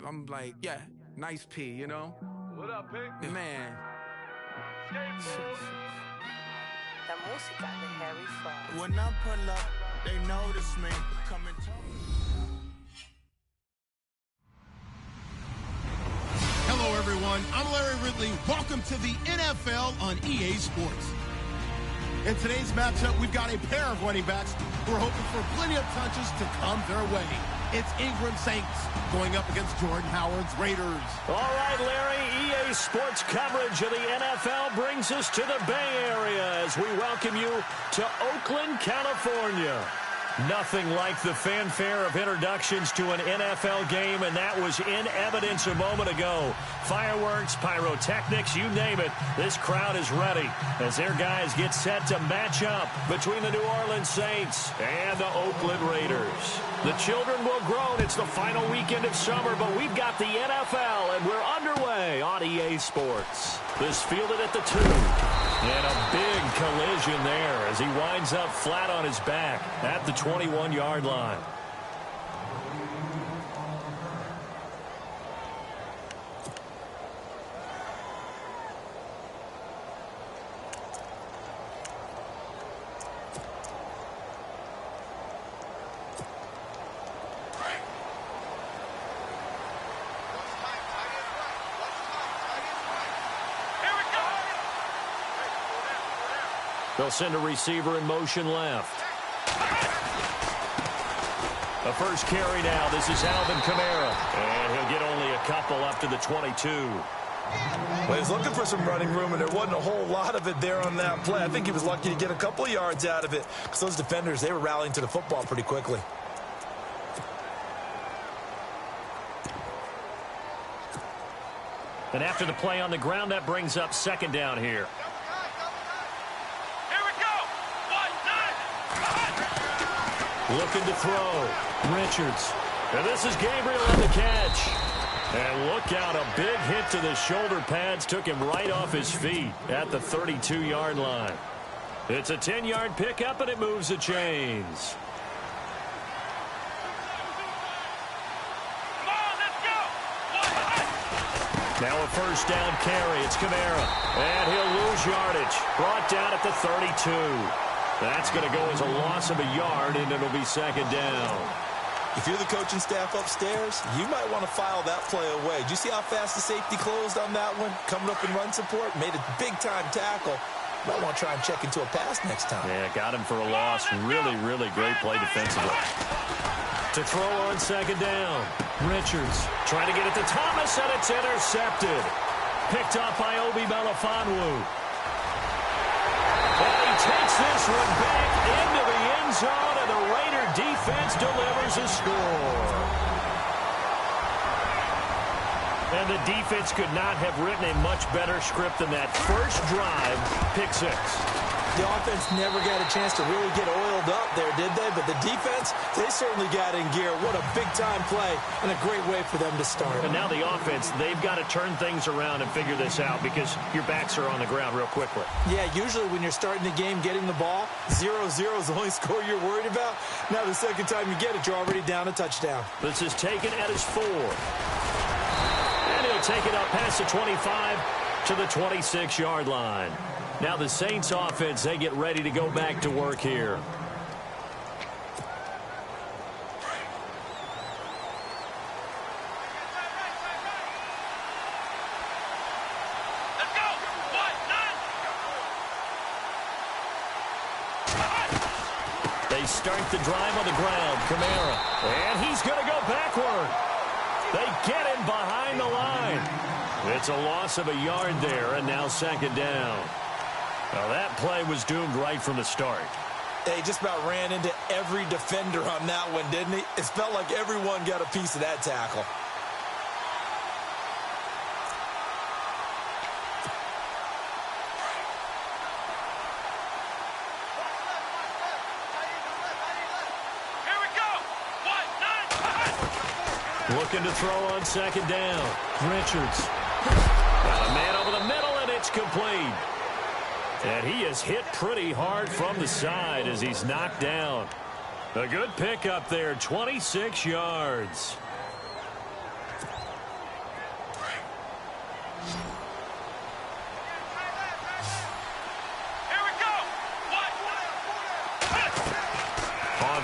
I'm like, yeah, nice P, you know? What up, Pink? Man. La música de Harry Fraud. When I pull up, they notice me. Come and talk. Hello, everyone. I'm Larry Ridley. Welcome to the NFL on EA Sports. In today's matchup, we've got a pair of running backs who are hoping for plenty of touches to come their way. It's Ingram Saints going up against Jordan Howard's Raiders. All right, Larry, EA Sports coverage of the NFL brings us to the Bay Area as we welcome you to Oakland, California. Nothing like the fanfare of introductions to an NFL game, and that was in evidence a moment ago. Fireworks, pyrotechnics, you name it. This crowd is ready as their guys get set to match up between the New Orleans Saints and the Oakland Raiders. The children will grow. It's the final weekend of summer, but we've got the NFL, and we're underway on EA Sports. This fielded at the 2. And a big collision there as he winds up flat on his back at the 21-yard line. They'll send a receiver in motion left. The first carry now. This is Alvin Kamara. And he'll get only a couple up to the 22. Well, he's looking for some running room, and there wasn't a whole lot of it there on that play. I think he was lucky to get a couple of yards out of it because those defenders, they were rallying to the football pretty quickly. And after the play on the ground, that brings up second down here. Looking to throw. Richards. And this is Gabriel on the catch. And look out, a big hit to the shoulder pads took him right off his feet at the 32-yard line. It's a 10-yard pickup, and it moves the chains. Now a first down carry. It's Kamara. And he'll lose yardage. Brought down at the 32. That's going to go as a loss of a yard, and it'll be second down. If you're the coaching staff upstairs, you might want to file that play away. Did you see how fast the safety closed on that one? Coming up in run support, made a big-time tackle. Might want to try and check into a pass next time. Yeah, got him for a loss. Really, really great play defensively. To throw on second down. Richards trying to get it to Thomas, and it's intercepted. Picked up by Obi Melifonwu. And he takes this one back into the end zone, and the Raider defense delivers a score. And the defense could not have written a much better script than that. First drive, pick 6. The offense never got a chance to really get oiled up there, did they? But the defense, they certainly got in gear. What a big-time play and a great way for them to start. And now the offense, they've got to turn things around and figure this out because your backs are on the ground real quickly. Yeah, usually when you're starting the game getting the ball, 0-0 is the only score you're worried about. Now the second time you get it, you're already down a touchdown. This is taken at his 4. And he'll take it up past the 25 to the 26-yard line. Now the Saints offense, they get ready to go back to work here. Let's go! They start the drive on the ground. Kamara. And he's going to go backward. They get him behind the line. It's a loss of a yard there, and now second down. Well, that play was doomed right from the start. They just about ran into every defender on that one, didn't he? It felt like everyone got a piece of that tackle. Here we go! Looking to throw on second down. Richards. Got a man over the middle, and it's complete. And he is hit pretty hard from the side as he's knocked down. A good pickup there, 26 yards.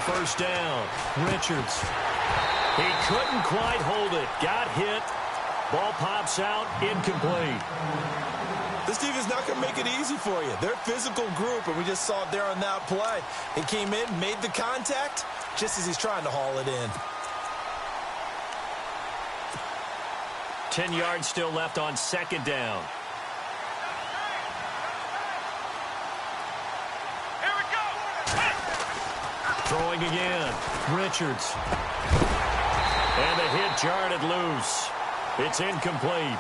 first down. Richards. He couldn't quite hold it. Got hit. Ball pops out. Incomplete. This team is not going to make it easy for you. They're a physical group, and we just saw it there on that play. He came in, made the contact, just as he's trying to haul it in. 10 yards still left on second down. Here we go. Throwing again. Richards. And the hit jarred it loose. It's incomplete.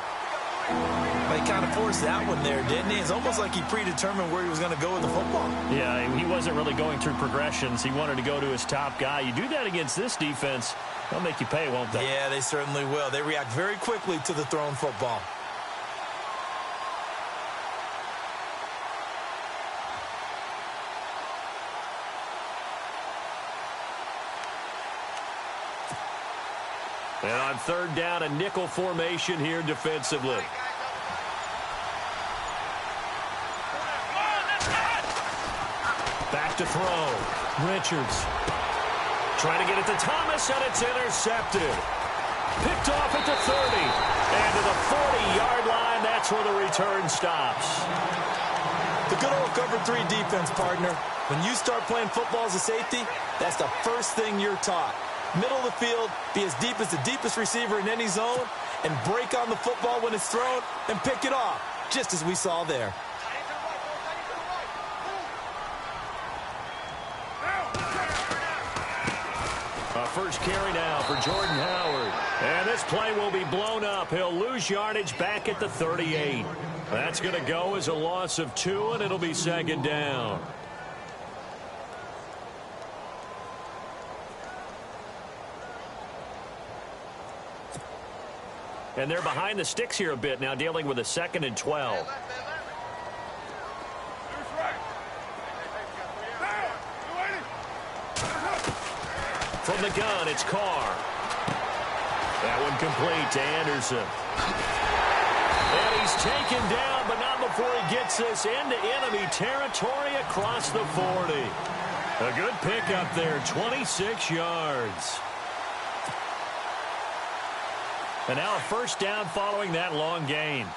But he kind of forced that one there, didn't he? It's almost like he predetermined where he was going to go with the football. Yeah, he wasn't really going through progressions. He wanted to go to his top guy. You do that against this defense, they'll make you pay, won't they? Yeah, they certainly will. They react very quickly to the thrown football. And on third down, a nickel formation here defensively. Back to throw. Richards. Trying to get it to Thomas, and it's intercepted. Picked off at the 30. And to the 40-yard line, that's where the return stops. The good old cover 3 defense, partner. When you start playing football as a safety, that's the first thing you're taught. Middle of the field, be as deep as the deepest receiver in any zone, and break on the football when it's thrown and pick it off, just as we saw there. First carry now for Jordan Howard. And this play will be blown up. He'll lose yardage back at the 38. That's going to go as a loss of 2, and it'll be second down. And they're behind the sticks here a bit now, dealing with a 2nd and 12. From the gun, it's Carr. That one complete to Anderson. And he's taken down, but not before he gets this into enemy territory across the 40. A good pickup there, 26 yards. And now a first down following that long gain.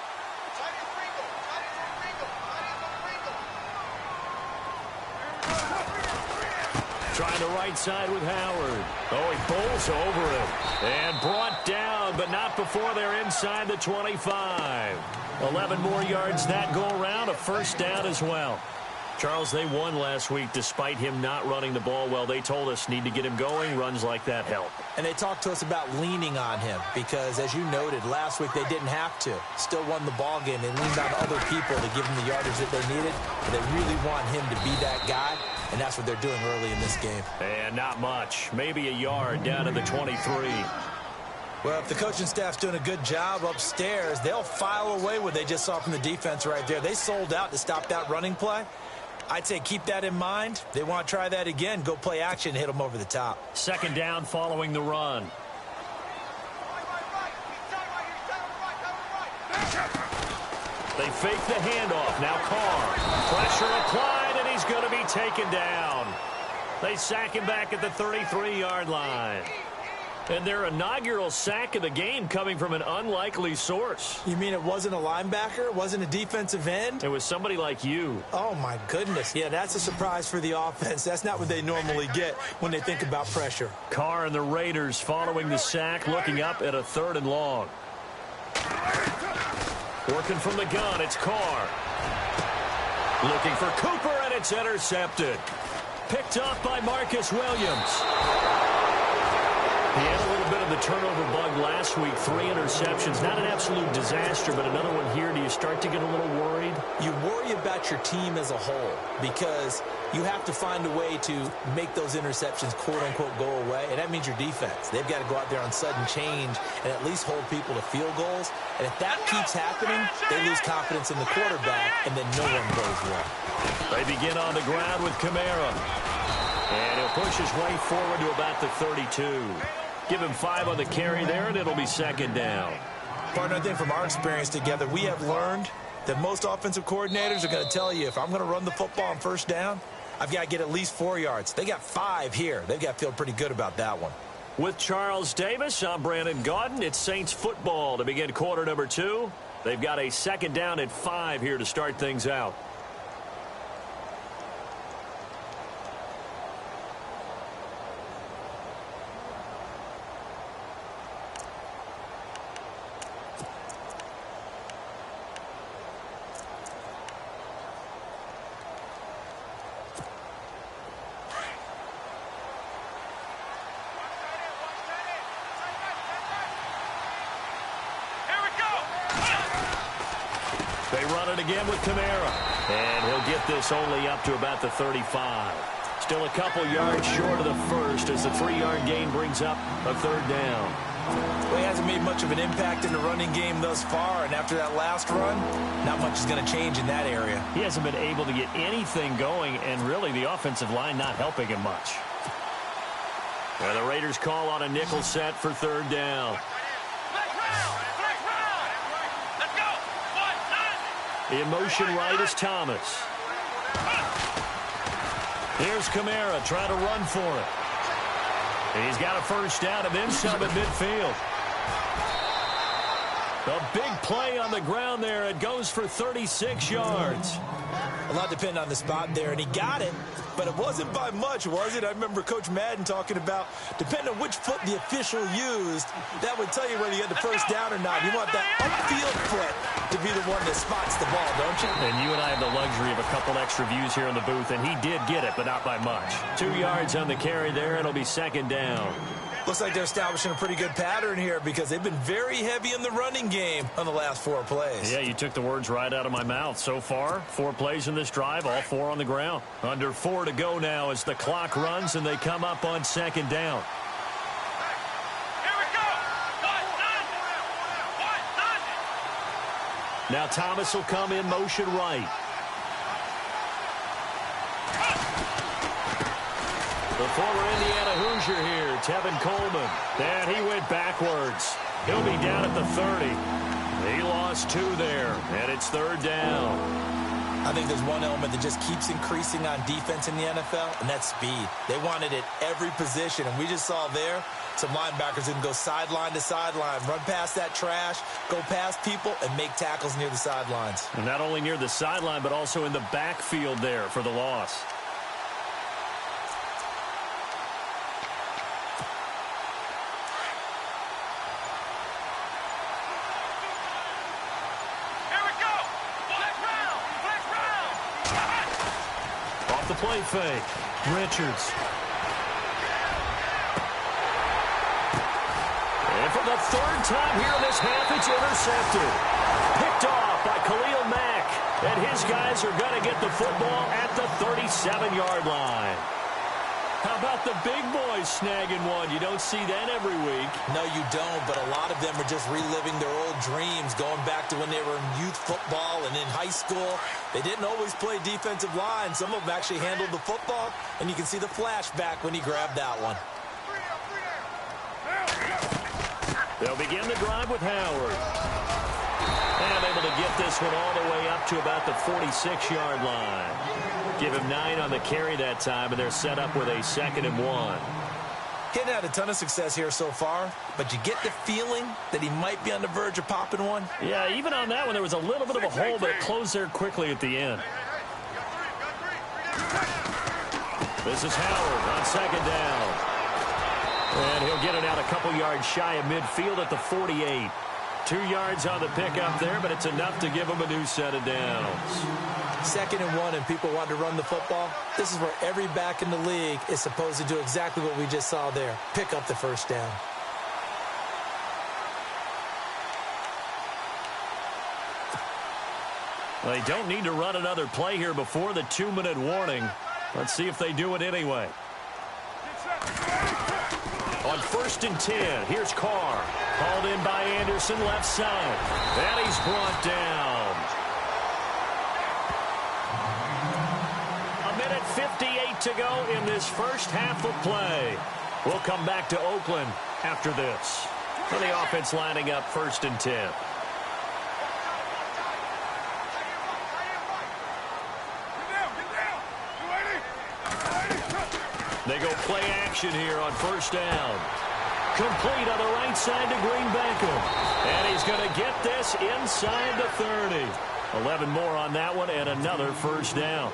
Trying the right side with Howard. Oh, he bowls over it. And brought down, but not before they're inside the 25. 11 more yards that go around. A first down as well. Charles, they won last week despite him not running the ball well. They told us need to get him going. Runs like that help. And they talked to us about leaning on him because, as you noted, last week they didn't have to. Still won the ball game. They leaned on other people to give him the yardage that they needed. And they really want him to be that guy, and that's what they're doing early in this game. And not much. Maybe a yard down to the 23. Well, if the coaching staff's doing a good job upstairs, they'll file away what they just saw from the defense right there. They sold out to stop that running play. I'd say keep that in mind. They want to try that again. Go play action, hit them over the top. Second down following the run. They fake the handoff. Now Carr. Pressure applied, and he's going to be taken down. They sack him back at the 33-yard line. And their inaugural sack of the game coming from an unlikely source. You mean it wasn't a linebacker? It wasn't a defensive end? It was somebody like you. Oh, my goodness. Yeah, that's a surprise for the offense. That's not what they normally get when they think about pressure. Carr and the Raiders following the sack, looking up at a 3rd and long. Working from the gun, it's Carr. Looking for Cooper, and it's intercepted. Picked up by Marcus Williams. He had a little bit of the turnover bug last week. 3 interceptions. Not an absolute disaster, but another one here. Do you start to get a little worried? You worry about your team as a whole because you have to find a way to make those interceptions, quote-unquote, go away, and that means your defense. They've got to go out there on sudden change and at least hold people to field goals. And if that keeps happening, they lose confidence in the quarterback, and then no one goes well. They begin on the ground with Kamara. And he'll push his way forward to about the 32. Give him 5 on the carry there, and it'll be second down. Partner, I think from our experience together, we have learned that most offensive coordinators are going to tell you, if I'm going to run the football on first down, I've got to get at least 4 yards. They got 5 here. They've got to feel pretty good about that one. With Charles Davis, I'm Brandon Gaudin. It's Saints football to begin quarter number 2. They've got a second down at 5 here to start things out. They run it again with Kamara. And he'll get this only up to about the 35. Still a couple yards short of the first as the 3-yard gain brings up a third down. Well, he hasn't made much of an impact in the running game thus far, and after that last run, not much is going to change in that area. He hasn't been able to get anything going, and really the offensive line not helping him much. And the Raiders call on a nickel set for third down. In motion right is Thomas. Here's Kamara trying to run for it. And he's got a first down and then some at midfield. A big play on the ground there. It goes for 36 yards. A lot depending on the spot there, and he got it, but it wasn't by much, was it? I remember Coach Madden talking about, depending on which foot the official used, that would tell you whether you had the first down or not. You want that upfield foot to be the one that spots the ball, don't you? And you and I have the luxury of a couple extra views here in the booth, and he did get it, but not by much. 2 yards on the carry there. It'll be second down. Looks like they're establishing a pretty good pattern here because they've been very heavy in the running game on the last 4 plays. Yeah, you took the words right out of my mouth. So far, 4 plays in this drive, all 4 on the ground. Under 4 to go now as the clock runs and they come up on second down. Here we go. Now Thomas will come in motion right. The former Indiana Hoosier here, Tevin Coleman. And he went backwards. He'll be down at the 30. He lost 2 there, and it's third down. I think there's one element that just keeps increasing on defense in the NFL, and that's speed. They want it at every position, and we just saw there some linebackers who can go sideline to sideline, run past that trash, go past people, and make tackles near the sidelines. And not only near the sideline, but also in the backfield there for the loss. The play fake. Richards. And for the 3rd time here in this half, it's intercepted. Picked off by Khalil Mack. And his guys are going to get the football at the 37-yard line. How about the big boys snagging one? You don't see that every week. No, you don't, but a lot of them are just reliving their old dreams, going back to when they were in youth football and in high school. They didn't always play defensive line. Some of them actually handled the football, and you can see the flashback when he grabbed that one. They'll begin the drive with Howard. And able to get this one all the way up to about the 46-yard line. Give him 9 on the carry that time, and they're set up with a 2nd and 1. Getting had a ton of success here so far, but you get the feeling that he might be on the verge of popping one. Yeah, even on that one, there was a little bit of a hole, but it closed there quickly at the end. This is Howard on 2nd down. And he'll get it out a couple yards shy of midfield at the 48. 2 yards on the pickup there, but it's enough to give him a new set of downs. 2nd and 1, and people want to run the football. This is where every back in the league is supposed to do exactly what we just saw there. Pick up the first down. They don't need to run another play here before the 2-minute warning. Let's see if they do it anyway. On 1st and 10, here's Carr. Hauled in by Anderson, left side. And he's brought down. 1:58 to go in this first half of play. We'll come back to Oakland after this. For the offense lining up 1st and 10. play action here on first down. Complete on the right side to Green Beckham. And he's going to get this inside the 30. 11 more on that one and another first down.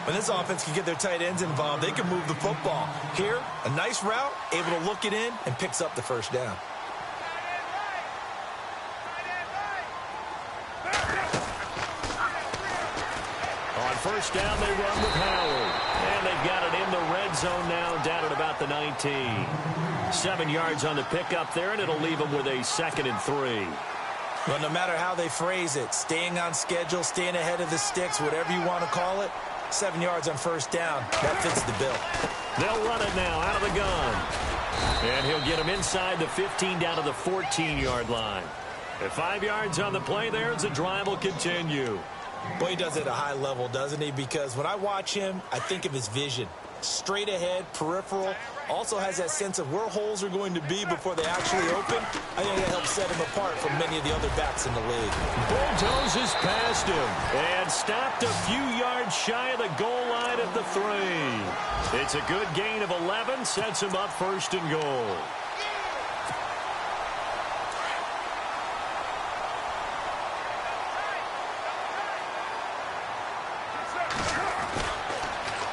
When this offense can get their tight ends involved, they can move the football. Here, a nice route, able to look it in, and picks up the first down. On first down, they run with Howard. And they've got it in the red zone now, down at about the 19. 7 yards on the pickup there, and it'll leave them with a 2nd and 3. Well, no matter how they phrase it, staying on schedule, staying ahead of the sticks, whatever you want to call it, 7 yards on first down. That fits the bill. They'll run it now out of the gun. And he'll get him inside the 15 down to the 14-yard line. At 5 yards on the play there as the drive will continue. Boy, he does it at a high level, doesn't he? Because when I watch him, I think of his vision. Straight ahead, peripheral. Also has that sense of where holes are going to be before they actually open. I think that helps set him apart from many of the other backs in the league. Bulldozes past him and stopped a few yards shy of the goal line at the 3. It's a good gain of 11, sets him up 1st and goal.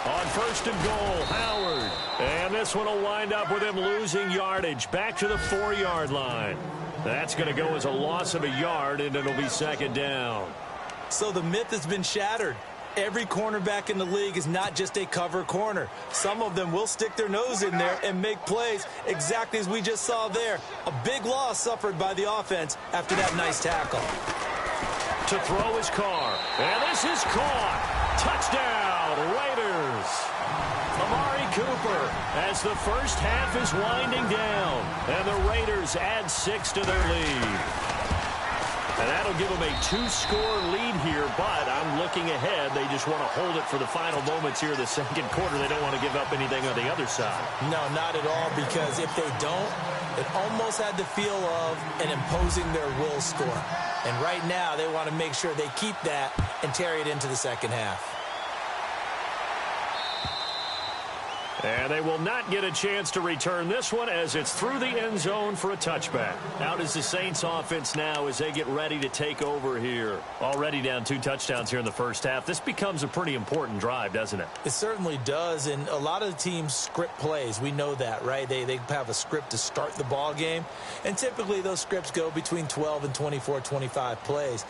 On 1st and goal, Howard. And this one will wind up with him losing yardage back to the 4-yard line. That's going to go as a loss of a yard, and it'll be 2nd down. So the myth has been shattered. Every cornerback in the league is not just a cover corner. Some of them will stick their nose in there and make plays exactly as we just saw there. A big loss suffered by the offense after that nice tackle. To throw his Carr. And this is caught. Touchdown, Raiders. Amari Cooper as the first half is winding down. And the Raiders add 6 to their lead. And that'll give them a 2-score lead here, but I'm looking ahead. They just want to hold it for the final moments here in the 2nd quarter. They don't want to give up anything on the other side. No, not at all, because if they don't, it almost had the feel of an imposing their will score. And right now, they want to make sure they keep that and carry it into the 2nd half. And they will not get a chance to return this one as it's through the end zone for a touchback. Out is the Saints offense now as they get ready to take over here. Already down 2 touchdowns here in the first half. This becomes a pretty important drive, doesn't it? It certainly does, and a lot of the teams script plays. We know that, right? They have a script to start the ball game, and typically those scripts go between 12 and 24, 25 plays.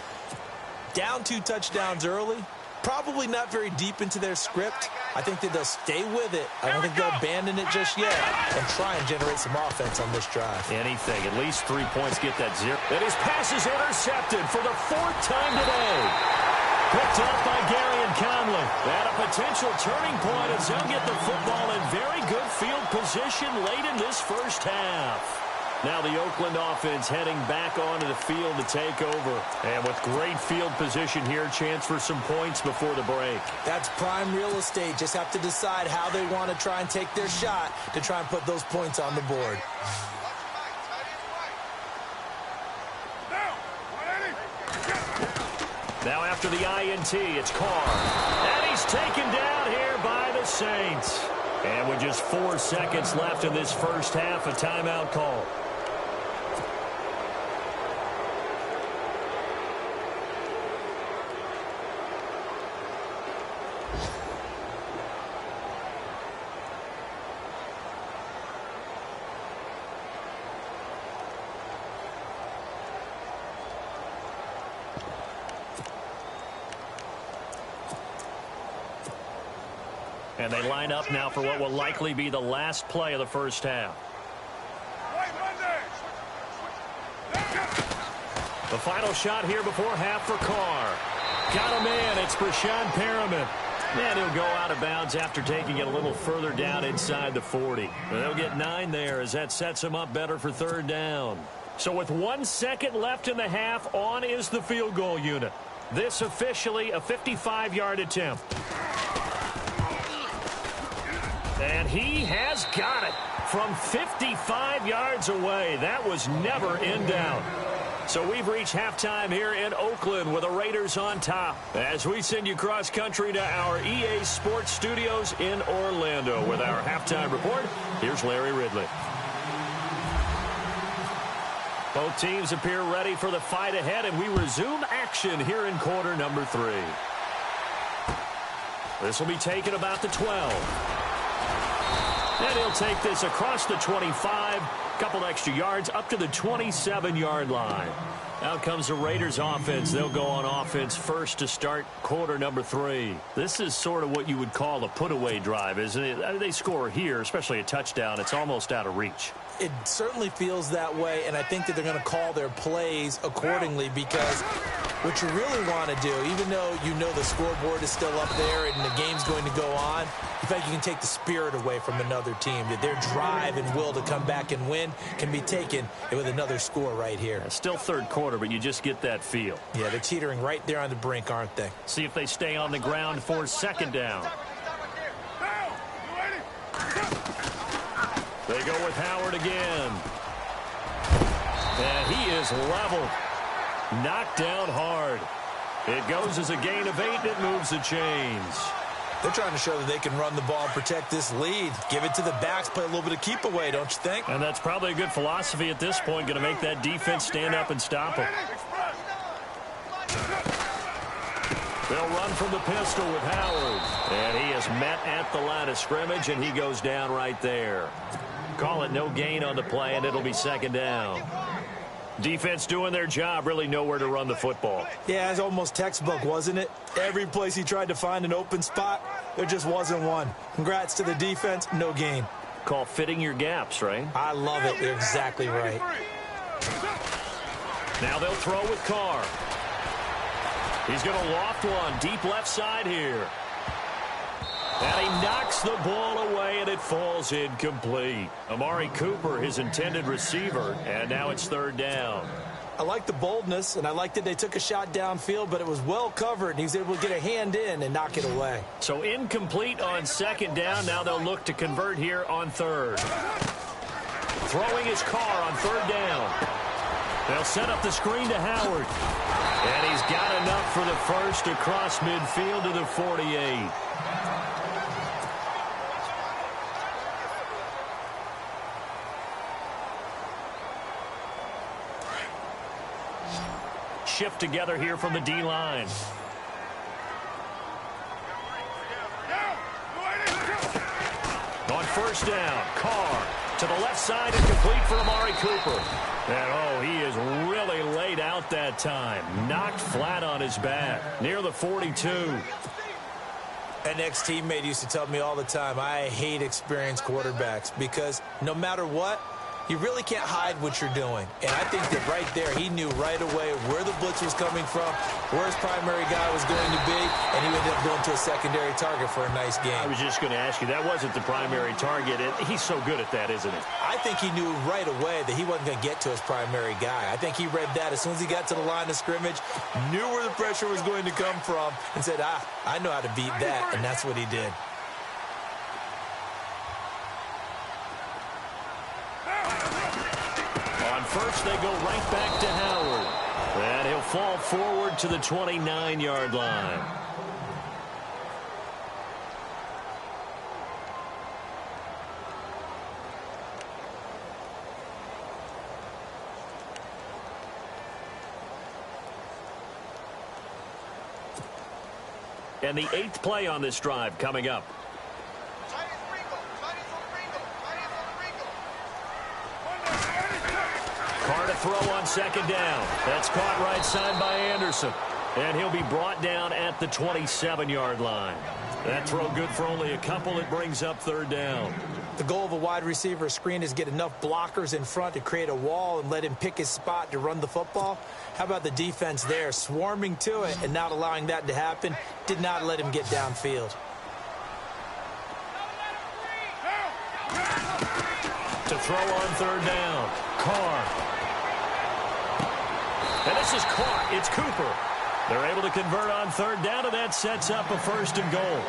Down 2 touchdowns early, probably not very deep into their script. I think that they'll stay with it. I don't think they'll abandon it just yet and try and generate some offense on this drive. Anything. At least 3 points get that 0. And his pass is intercepted for the 4th time today. Picked up by Gary and Conley. At a potential turning point as they'll get the football in very good field position late in this first half. Now the Oakland offense heading back onto the field to take over. And with great field position here, chance for some points before the break. That's prime real estate. Just have to decide how they want to try and take their shot to try and put those points on the board. Now after the INT, it's Carr. And he's taken down here by the Saints. And with just 4 seconds left in this first half, a timeout call. And they line up now for what will likely be the last play of the first half. The final shot here before half for Carr. Got him in. It's Brashad Perriman. And he'll go out of bounds after taking it a little further down inside the 40. But they'll get 9 there as that sets him up better for 3rd down. So with 1 second left in the half, on is the field goal unit. This officially a 55-yard attempt. And he has got it from 55 yards away. That was never in doubt. So we've reached halftime here in Oakland with the Raiders on top. As we send you cross-country to our EA Sports Studios in Orlando with our halftime report, here's Larry Ridley. Both teams appear ready for the fight ahead, and we resume action here in quarter number 3. This will be taken about the 12. And he'll take this across the 25, couple extra yards up to the 27-yard line. Out comes the Raiders offense. They'll go on offense first to start quarter number 3. This is sort of what you would call a put-away drive, isn't it? I mean, they score here, especially a touchdown. It's almost out of reach. It certainly feels that way, and I think that they're going to call their plays accordingly, because what you really want to do, even though you know the scoreboard is still up there and the game's going to go on, in fact, you can take the spirit away from another team. That their drive and will to come back and win can be taken with another score right here. Still third quarter, but you just get that feel. Yeah, they're teetering right there on the brink, aren't they? See if they stay on the ground for second down. They go with Howard again. And he is leveled. Knocked down hard. It goes as a gain of 8, and it moves the chains. They're trying to show that they can run the ball and protect this lead. Give it to the backs, play a little bit of keep away, don't you think? And that's probably a good philosophy at this point, going to make that defense stand up and stop them. They'll run from the pistol with Howard. And he is met at the line of scrimmage, and he goes down right there. Call it no gain on the play, and it'll be second down. Defense doing their job, really nowhere to run the football. Yeah, it's almost textbook, wasn't it? Every place he tried to find an open spot, there just wasn't one. Congrats to the defense, no gain. Call fitting your gaps, right? I love it. You're exactly right. Now they'll throw with Carr. He's going to loft one deep left side here. And he knocks the ball away, and it falls incomplete. Amari Cooper, his intended receiver, and now it's third down. I like the boldness, and I like that they took a shot downfield, but it was well covered, and he was able to get a hand in and knock it away. So incomplete on second down. Now they'll look to convert here on third. Throwing his Carr on third down. They'll set up the screen to Howard. And he's got enough for the first across midfield to the 48. Shift together here from the D-line. On first down, Carr to the left side and complete for Amari Cooper. And, oh, he is really laid out that time. Knocked flat on his back near the 42. An ex-teammate used to tell me all the time, I hate experienced quarterbacks because no matter what, you really can't hide what you're doing. And I think that right there, he knew right away where the blitz was coming from, where his primary guy was going to be, and he ended up going to a secondary target for a nice game. I was just going to ask you, that wasn't the primary target. He's so good at that, isn't he? I think he knew right away that he wasn't going to get to his primary guy. I think he read that as soon as he got to the line of scrimmage, knew where the pressure was going to come from, and said, I know how to beat that, and that's what he did. First, they go right back to Howard. And he'll fall forward to the 29-yard line. And the 8th play on this drive coming up. Carr to throw on second down. That's caught right side by Anderson. And he'll be brought down at the 27-yard line. That throw good for only a couple. It brings up third down. The goal of a wide receiver screen is get enough blockers in front to create a wall and let him pick his spot to run the football. How about the defense there, swarming to it and not allowing that to happen? Did not let him get downfield. To throw on third down, Carr. And this is caught. It's Cooper. They're able to convert on third down, and that sets up a first and goal.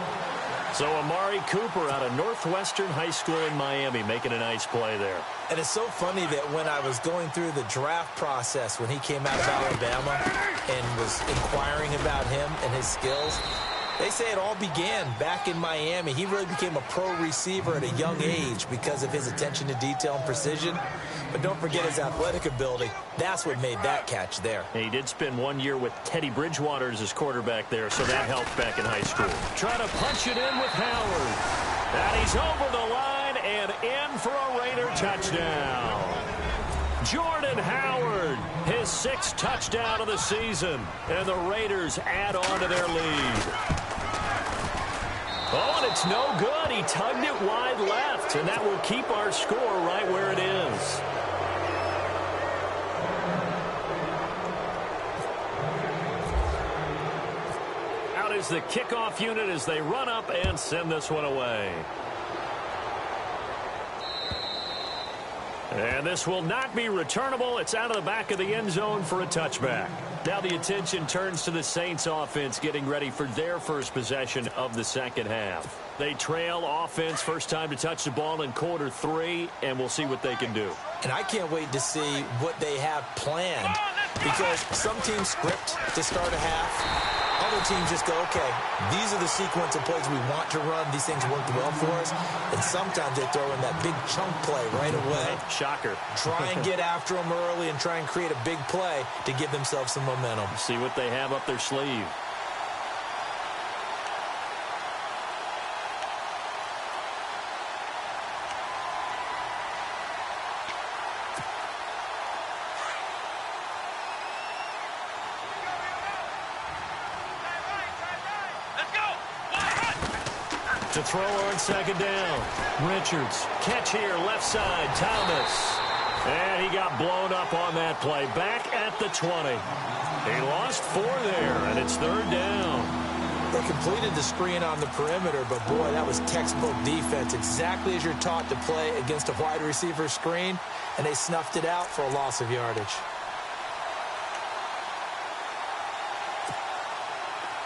So Amari Cooper out of Northwestern High School in Miami making a nice play there. And it's so funny that when I was going through the draft process when he came out of Alabama and was inquiring about him and his skills, they say it all began back in Miami. He really became a pro receiver at a young age because of his attention to detail and precision. But don't forget his athletic ability. That's what made that catch there. And he did spend 1 year with Teddy Bridgewater as his quarterback there, so that helped back in high school. Trying to punch it in with Howard. And he's over the line and in for a Raider touchdown. Jordan Howard, his 6th touchdown of the season. And the Raiders add on to their lead. Oh, and it's no good. He tugged it wide left, and that will keep our score right where it is. Out is the kickoff unit as they run up and send this one away. And this will not be returnable. It's out of the back of the end zone for a touchback. Now the attention turns to the Saints offense getting ready for their first possession of the second half. They trail offense, first time to touch the ball in quarter 3, and we'll see what they can do. And I can't wait to see what they have planned because some teams script to start a half. Other teams just go, okay, these are the sequence of plays we want to run. These things worked well for us. And sometimes they throw in that big chunk play right away. Shocker. Try and get after them early and try and create a big play to give themselves some momentum. See what they have up their sleeve. To throw on second down. Richards. Catch here, left side, Thomas. And he got blown up on that play. Back at the 20. He lost 4 there, and it's 3rd down. They completed the screen on the perimeter, but boy, that was textbook defense. Exactly as you're taught to play against a wide receiver screen, and they snuffed it out for a loss of yardage.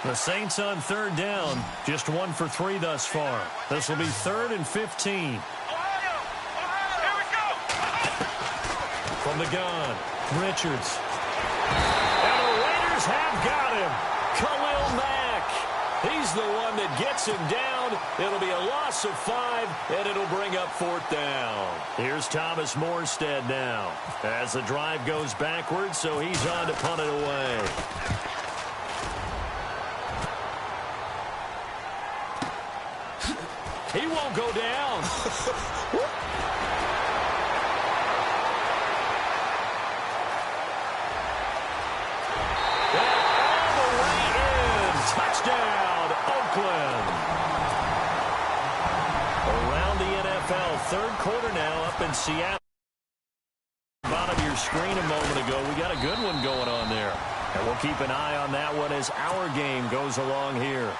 The Saints on 3rd down, just 1 for 3 thus far. This will be 3rd and 15. Here we go. From the gun, Richards. And the Raiders have got him. Khalil Mack. He's the one that gets him down. It'll be a loss of 5, and it'll bring up 4th down. Here's Thomas Morstead now. As the drive goes backwards, so he's on to punt it away. He won't go down. And all the way in. Touchdown, Oakland. Around the NFL, 3rd quarter now up in Seattle. Bottom of your screen a moment ago. We got a good one going on there. And we'll keep an eye on that one as our game goes along here.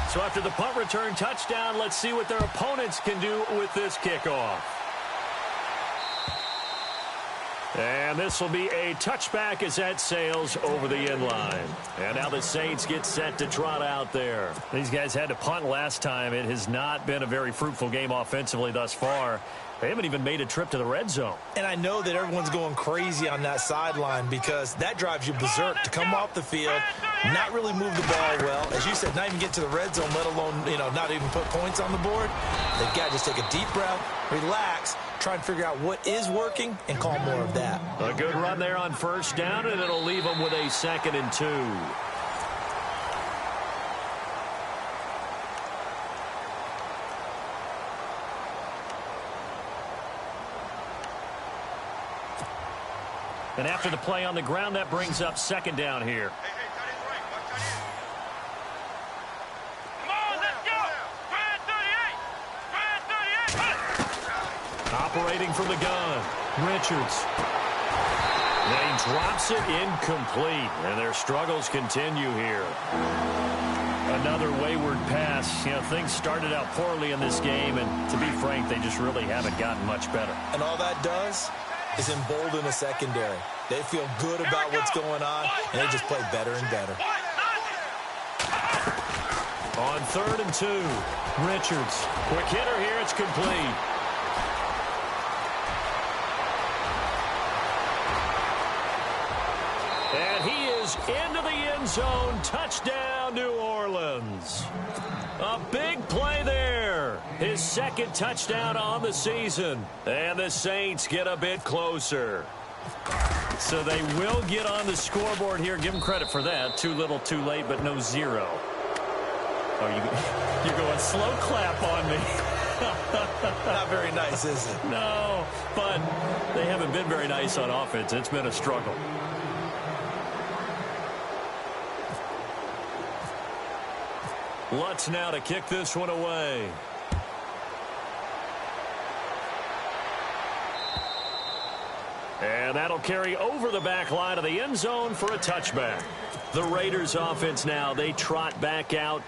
So after the punt return touchdown, let's see what their opponents can do with this kickoff. And this will be a touchback as that sails over the end line. And now the Saints get set to trot out there. These guys had to punt last time. It has not been a very fruitful game offensively thus far. They haven't even made a trip to the red zone. And I know that everyone's going crazy on that sideline because that drives you berserk to come off the field, not really move the ball well. As you said, not even get to the red zone, let alone, not even put points on the board. They've got to just take a deep breath, relax, try and figure out what is working and call more of that. A good run there on 1st down, and it'll leave them with a 2nd and 2. And after the play on the ground, that brings up 2nd down here. Hey, tight end's right. Watch tight end. Come on, let's go. Tight end 38. Operating from the gun, Richards. And he drops it incomplete, and their struggles continue here. Another wayward pass. Things started out poorly in this game, and to be frank, they just really haven't gotten much better. And all that does, is embolden the secondary. They feel good about what's going on, and they just play better and better. On 3rd and 2, Richards. Quick hitter here, it's complete. And he is into the end zone. Touchdown, New Orleans. A big play there. His second touchdown on the season. And the Saints get a bit closer. So they will get on the scoreboard here. Give them credit for that. Too little, too late, but no zero. Oh, you're going slow clap on me. Not very nice, is it? No, but they haven't been very nice on offense. It's been a struggle. Lutz now to kick this one away. And that'll carry over the back line of the end zone for a touchback. The Raiders offense now, they trot back out.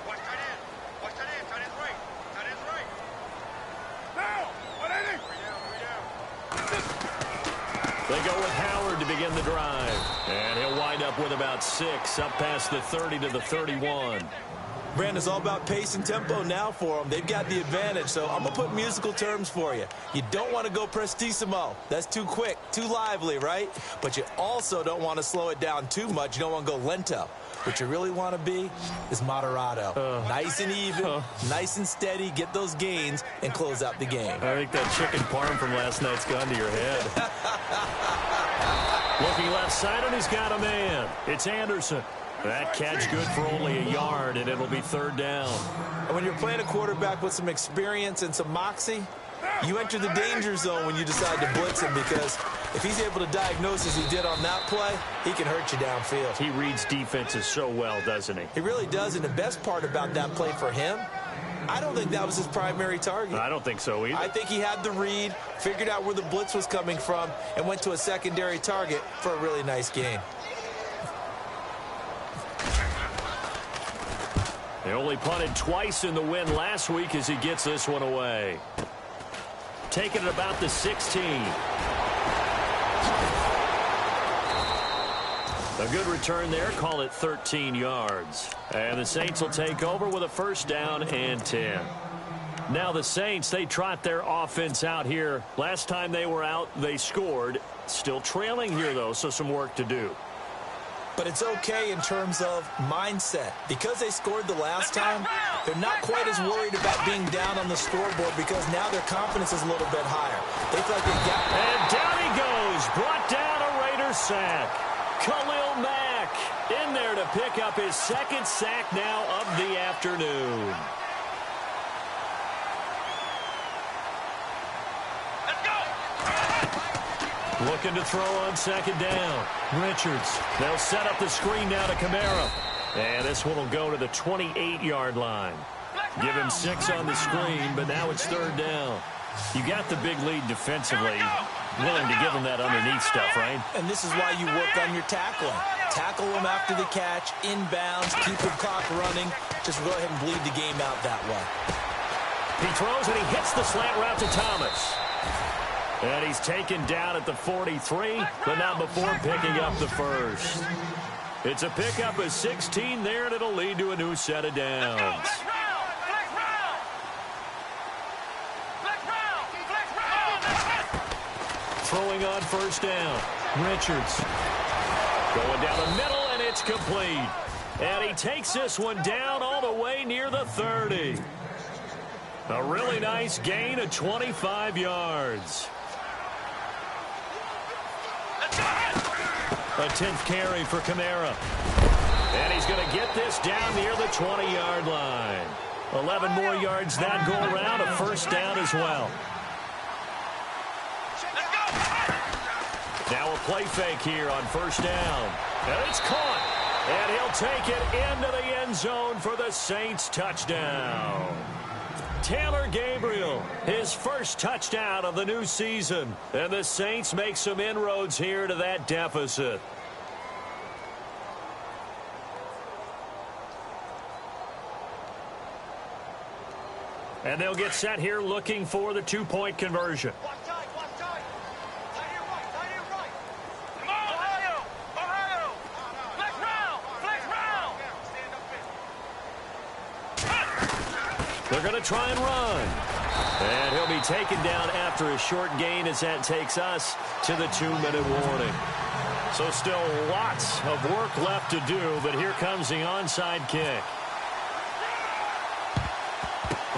Watch tight end. Watch tight end. Tight end's right. Tight end's right. Now! What is it? They go with Howard to begin the drive. And he'll wind up with about 6, up past the 30 to the 31. Brandon, it's all about pace and tempo now for them. They've got the advantage, so I'm going to put musical terms for you. You don't want to go prestissimo. That's too quick, too lively, right? But you also don't want to slow it down too much. You don't want to go lento. What you really want to be is moderato. Nice and even, nice and steady, get those gains, and close out the game. I think that chicken parm from last night's gone to your head. Looking left side, and he's got a man. It's Anderson. That catch good for only a yard, and it'll be 3rd down. And when you're playing a quarterback with some experience and some moxie, you enter the danger zone when you decide to blitz him, because if he's able to diagnose as he did on that play, he can hurt you downfield. He reads defenses so well, doesn't he? He really does, and the best part about that play for him, I don't think that was his primary target. I don't think so either. I think he had the read, figured out where the blitz was coming from, and went to a secondary target for a really nice gain. They only punted twice in the win last week as he gets this one away. Taking it about the 16. A good return there. Call it 13 yards. And the Saints will take over with a 1st down and 10. Now the Saints, they trot their offense out here. Last time they were out, they scored. Still trailing here, though, so some work to do. But it's okay in terms of mindset. Because they scored the last time, they're not quite as worried about being down on the scoreboard, because now their confidence is a little bit higher. They feel like they got... And down he goes. Brought down a Raiders sack. Khalil Mack in there to pick up his 2nd sack now of the afternoon. Looking to throw on 2nd down. Richards. They'll set up the screen now to Kamara. And this one will go to the 28-yard line. Give him 6 on the screen, but now it's 3rd down. You got the big lead defensively. Willing to give him that underneath stuff, right? And this is why you work on your tackling. Tackle him after the catch, inbounds, keep the clock running. Just go ahead and bleed the game out that way. He throws and he hits the slant route to Thomas. And he's taken down at the 43, but not before picking up the 1st. It's a pickup of 16 there, and it'll lead to a new set of downs. Throwing on 1st down. Richards going down the middle, and it's complete. And he takes this one down all the way near the 30. A really nice gain of 25 yards. A 10th carry for Kamara. And he's going to get this down near the 20-yard line. 11 more yards that go around, a 1st down as well. Now a play fake here on 1st down. And it's caught. And he'll take it into the end zone for the Saints touchdown. Taylor Gabriel, his 1st touchdown of the new season. And the Saints make some inroads here to that deficit. And they'll get set here looking for the two-point conversion. Watch tight. Tight here right. Come on, Ohio. Flex round. Stand up. They're going to try and run. And he'll be taken down after a short gain as that takes us to the 2-minute warning. So still lots of work left to do, but here comes the onside kick.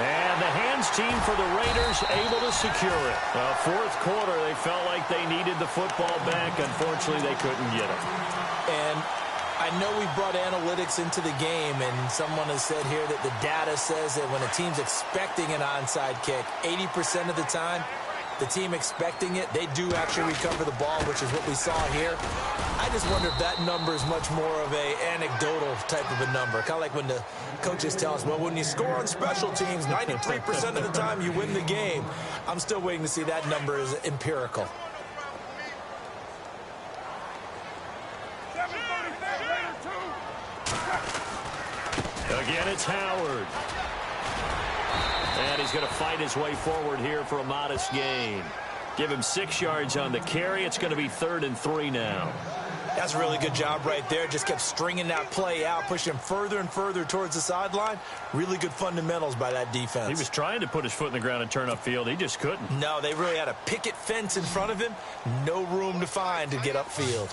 And the hands team for the Raiders able to secure it. Fourth quarter, they felt like they needed the football back. Unfortunately, they couldn't get it. And I know we brought analytics into the game, and someone has said here that the data says that when a team's expecting an onside kick, 80% of the time, the team expecting it, they do actually recover the ball, which is what we saw here. I just wonder if that number is much more of a anecdotal type of a number. Kind of like when the coaches tell us, well, when you score on special teams, 93% of the time you win the game. I'm still waiting to see that number is empirical. Again, it's Howard. And he's going to fight his way forward here for a modest gain. Give him 6 yards on the carry. It's going to be 3rd and 3 now. That's a really good job right there. Just kept stringing that play out, pushing him further and further towards the sideline. Really good fundamentals by that defense. He was trying to put his foot in the ground and turn upfield. He just couldn't. No, they really had a picket fence in front of him. No room to find to get upfield.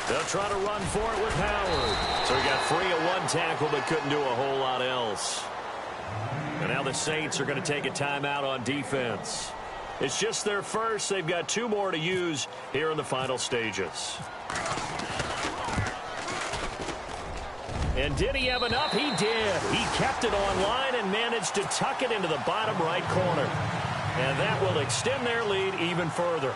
They'll try to run for it with Howard. So he got free of one tackle but couldn't do a whole lot else. And now the Saints are going to take a timeout on defense. It's just their first. They've got 2 more to use here in the final stages. And did he have enough? He did. He kept it on line and managed to tuck it into the bottom right corner. And that will extend their lead even further.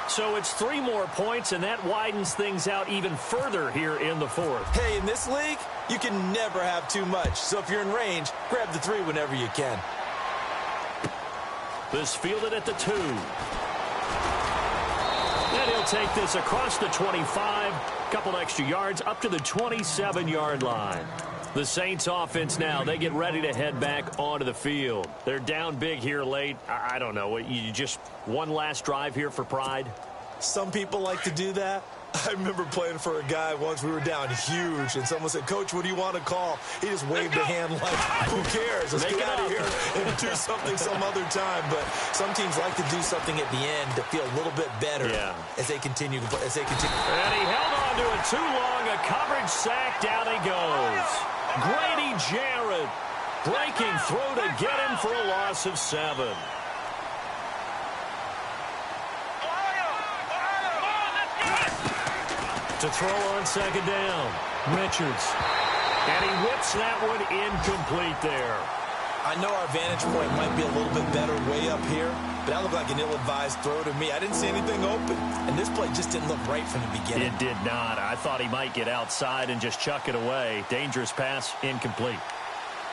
So it's 3 more points, and that widens things out even further here in the 4th. Hey, in this league, you can never have too much. So if you're in range, grab the 3 whenever you can. This fielded at the 2. And he'll take this across the 25, couple extra yards up to the 27-yard line. The Saints offense now, they get ready to head back onto the field. They're down big here late. I don't know. You just one last drive here for pride? Some people like to do that. I remember playing for a guy once. We were down huge, and someone said, Coach, what do you want to call? He just waved a hand like, who cares? Let's get out of here and do something some other time. But some teams like to do something at the end to feel a little bit better as they continue to play. And he held on to it too long. A coverage sack. Down he goes. Grady Jarrett breaking through to get him for a loss of 7. To throw on 2nd down. Richards. And he whips that one incomplete there. I know our vantage point might be a little bit better way up here, but that looked like an ill-advised throw to me. I didn't see anything open, and this play just didn't look right from the beginning. It did not. I thought he might get outside and just chuck it away. Dangerous pass, incomplete.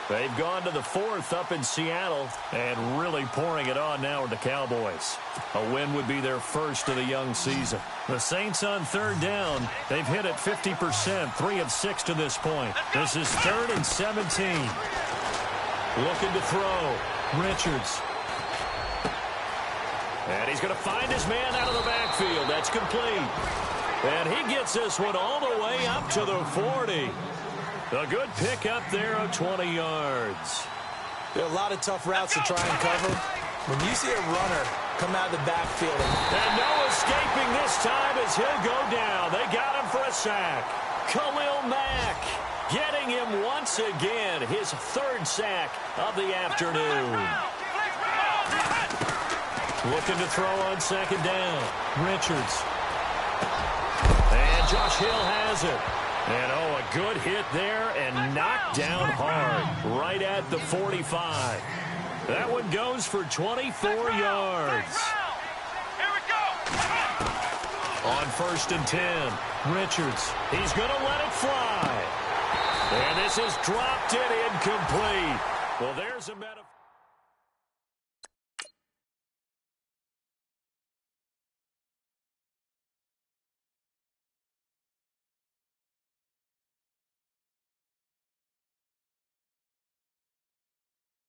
They've gone to the 4th up in Seattle and really pouring it on now with the Cowboys. A win would be their first of the young season. The Saints on 3rd down. They've hit it 50%, 3 of 6 to this point. This is 3rd and 17. Looking to throw. Richards. And he's going to find his man out of the backfield. That's complete. And he gets this one all the way up to the 40. A good pickup there of 20 yards. There are a lot of tough routes to try and cover. When you see a runner come out of the backfield. And no escaping this time as he'll go down. They got him for a sack. Khalil Mack getting him once again. His 3rd sack of the afternoon. Looking to throw on 2nd down. Richards. And Josh Hill has it. And, a good hit there and knocked down hard right at the 45. That one goes for 24 yards. Here we go. On 1st and 10, Richards. He's going to let it fly. And this has dropped it incomplete. Well, there's a metaphor.